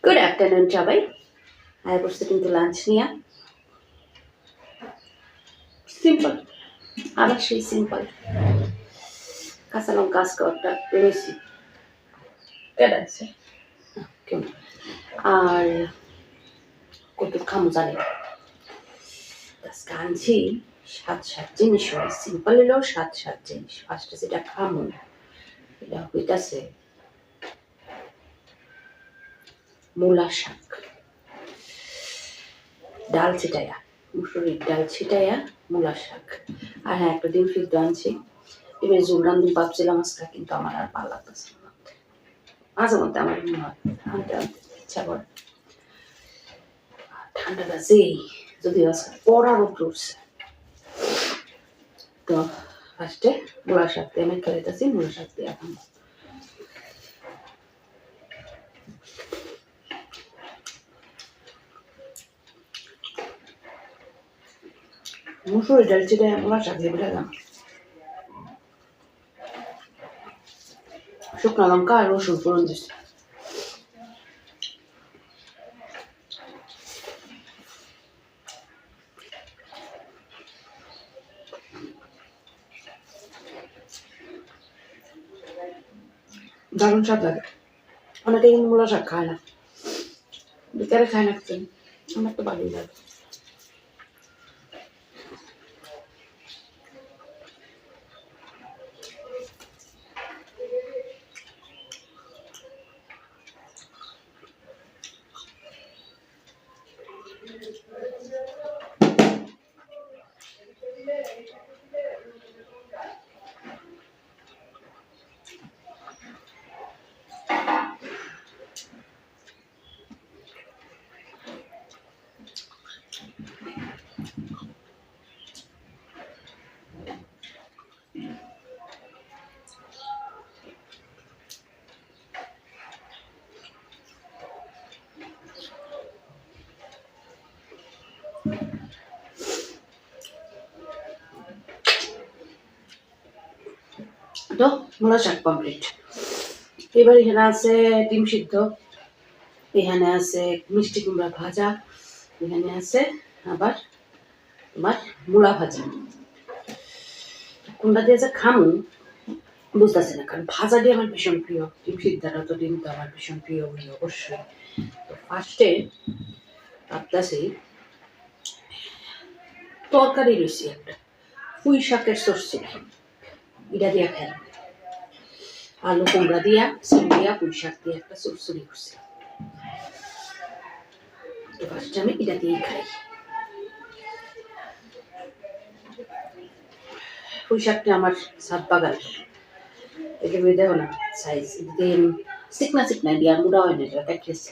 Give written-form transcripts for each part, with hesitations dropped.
Good afternoon সবাই। আয় বসতে কিন্তু লাঞ্চ নিয়ে সিম্পল, আবার সেই সিম্পল কাঁচা লঙ্কা আজকে একটা রয়েছি কেটে আছে কেউ না। আর কত খামো জানি না। আজকে আনছি সাত সাত জিনিস হয়, সিম্পল হলেও সাত সাত জিনিস। ফার্স্টে যেটা খামো এটা হইতাছে মূলা শাক, ডাল ছিটাইয়া, মুসুরির ডাল ছিটাইয়া মূলা শাক। আর হ্যাঁ, একটা ডিম সিদ্ধ আনছি। এবার জোর রান্ধু ভাবছিলাম আজকে, কিন্তু আমার আর ভালো লাগতেছে না। মাঝে মধ্যে আমার মনে হয় আনতে আনতে ইচ্ছা করে। ঠান্ডাটা যেই যদি আজকে পড়া রোদ উঠছে, তো ফার্স্টে মূলা শাক দিয়ে আমি খেলাইতেছি, মূলা শাক দিয়ে এখন মুসুরি ডাল ছিটাইয়া মূলা শাক দিয়ে দিলাম। শুকনো লঙ্কা আর রসুন ফোড়ন দিচ্ছি। দারুণ স্বাদ লাগে। অনেকে কিন্তু মূলা শাক খায় না, বিকালে খায় না, আমার তো ভালোই লাগে। তো মূলা শাক কমপ্লিট। এবার এখানে আছে ডিম সিদ্ধ, এখানে আছে মিষ্টি কুমড়া ভাজা, এখানে আছে আবার তোমার মূলা ভাজা। কোনটা দিয়ে যে খামু বুঝতেছি না, কারণ ভাজা দিয়ে আমার ভীষণ প্রিয়। ডিম সিদ্ধাটা তো ডিম তো আমার ভীষণ প্রিয় বলি অবশ্যই। তো ফার্স্টে ভাবতেছি তরকারি রয়েছে একটা পুঁই শাকের চচ্চড়ি, এটা দিয়া খাই। আলু কুমড়া দিয়া সিম দিয়া পুঁই শাক দিয়ে একটা চচ্চড়ি করছি। তো ফার্স্টে আমি এটা দিয়েই খাই। পুঁই শাকটা আমার সাত বাগান, এটা দেখো না সাইজ, চিকনা চিকনা দিয়া মুড়া হয় না, এটা দেখেছি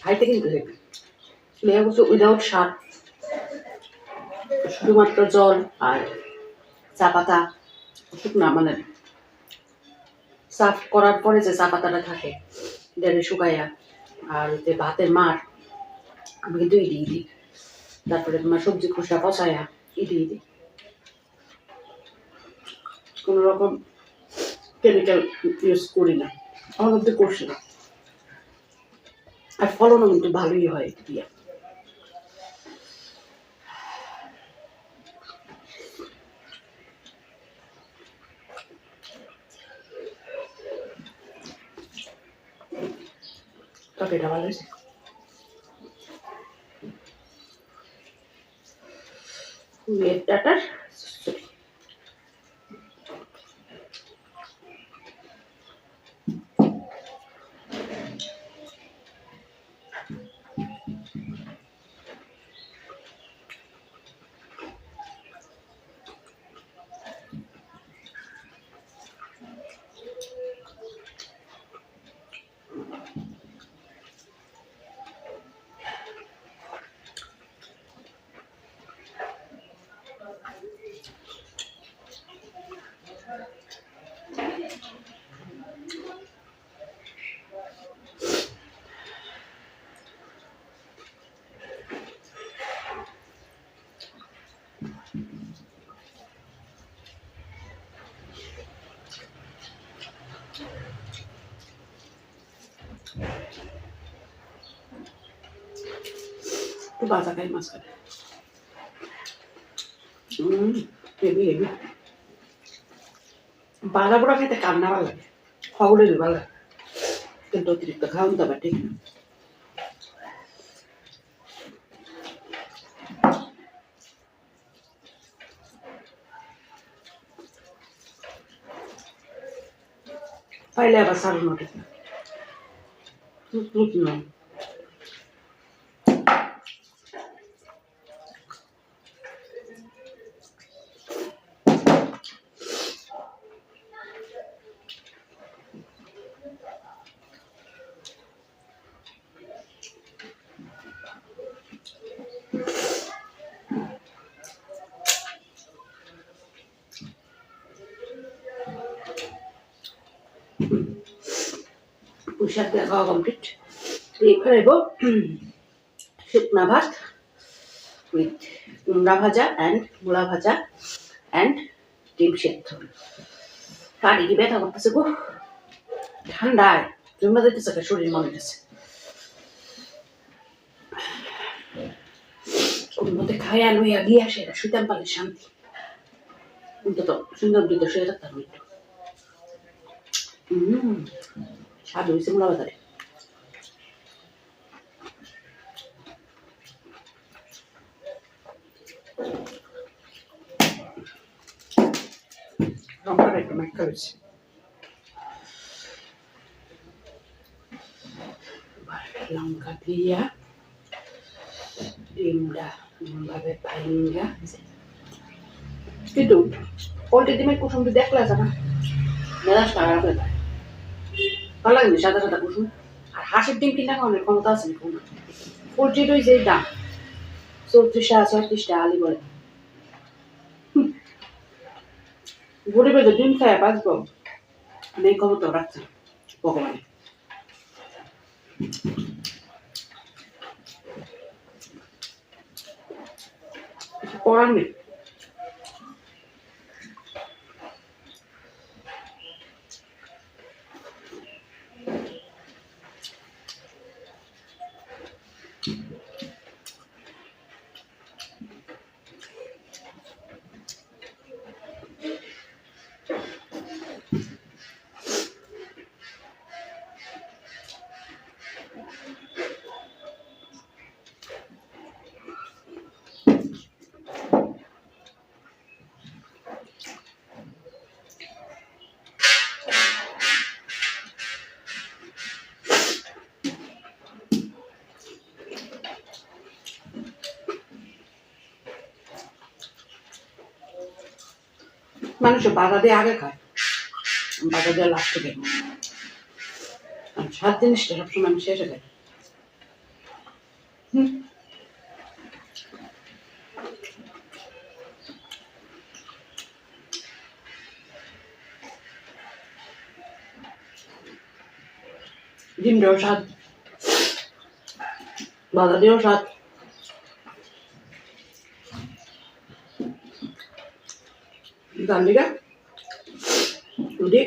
খাইতে কিন্তু হেবি। লেয়া বলছে উইদাউট শাক, শুধুমাত্র জল আর চা পাতা, শুকনা মানে সাফ করার পরে যে চা পাতাটা থাকে এটা শুকাইয়া, আর যে ভাতের মার আমি কিন্তু এড়িয়ে দিই। তারপরে তোমার সবজি খোসা পচাইয়া এড়িয়ে দিই, কোনো রকম কেমিক্যাল ইউজ করি না, আমার মধ্যে করছি না। আর ফলনও কিন্তু ভালোই হয় দিয়া। তরকারিটা ভালো হয়েছে। ডাটার একটু বাজা খাই মাঝখানে। হেভি হেভি বাজা পোড়া খেতে কান্না ভালো লাগে, সকলেরই ভালো লাগে, কিন্তু অতিরিক্ত খাওয়ান তো আবার ঠিক না। পাইলে আবার সারানো ঠিক না। পুঁইশাক দিয়ে খাওয়া কমপ্লিট। এবার এব শুকনা ভাত উইথ কুমড়া ভাজা অ্যান্ড মূলা ভাজা অ্যান্ড ডিম সেদ্ধ। কারি কি ব্যথা করতেছে গো, ঠান্ডায় জমা দিতেছে, শরীর মনে হচ্ছে কোন মধ্যে খাইয়া লইয়া গিয়া সেটা শুইতাম পারলে শান্তি, অন্তত সুন্দর দিতে শুয়ে থাকতাম একটু। স্বাদ হয়েছে মূলা বাজারে। লঙ্কাটা একটু মাখা হয়েছে। লঙ্কা দিয়া ডিমটা ভাবে ভাইঙ্গা, কিন্তু পোল্ট্রি ডিমের কুসুম দেখলে আছে না, মেজাজটা খারাপ হয়ে যায়, ভালো লাগে সাদা সাদা কুসুম। আর হাঁসের ডিম কিনা খাওয়ানোর ক্ষমতা আছে না কোনো। পোল্ট্রির ওই যে দাম 34 টাকা 36 টাকা আলি বলে, গরিবের ডিম খায় বাঁচবো এই ক্ষমতাও রাখছে ভগবানে। করার নেই। মানুষ বাধা দিয়ে আগে খায়, বাধা দিয়ে লাস্টে খায়, স্বাদ জিনিসটা সবসময় মানুষ শেষে খায়। ডিমটাও স্বাদ, বাধা দিয়েও স্বাদ। গান্ধীরা যদি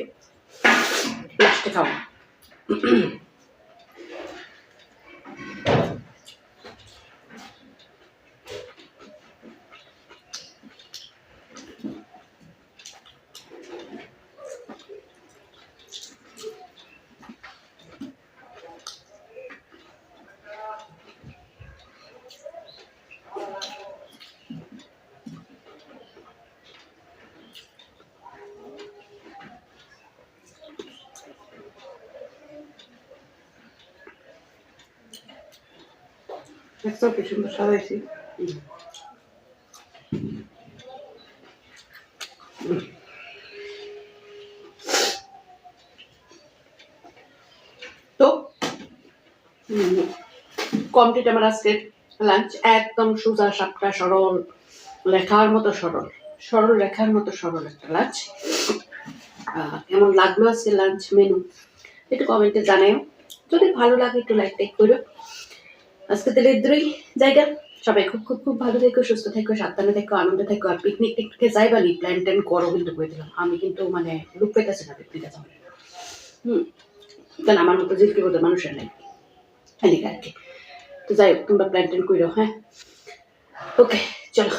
লাস্টে খাওয়া। দেখছো কি সুন্দর সাজাইছি। তো কমপ্লিট আমার আজকে লাঞ্চ, একদম সোজা সাপটা সরল, লেখার মতো সরল, সরল রেখার মতো সরল একটা লাঞ্চ। কেমন লাগলো আজকে লাঞ্চ মেনু একটু কমেন্টে জানাও, যদি ভালো লাগে একটু লাইক টাইক করো। আজকে তাহলে দূরই জায়গা, সবাই খুব খুব খুব ভালো থেকো, সুস্থ থেকো, সাবধানে থেকো, আনন্দে থেকো। আর পিকনিক টিকনিকে যাইবা নি, প্ল্যান ট্যান করো কিন্তু করে দিলাম, আমি কিন্তু মানে লুক পেতেছি না পিকনিকে যাবো। কারণ আমার মতো জিজ্ঞেস করতে মানুষের নেই এদিকে আর কি। তো যাই হোক তোমরা প্ল্যান ট্যান করো, হ্যাঁ? ওকে চলো।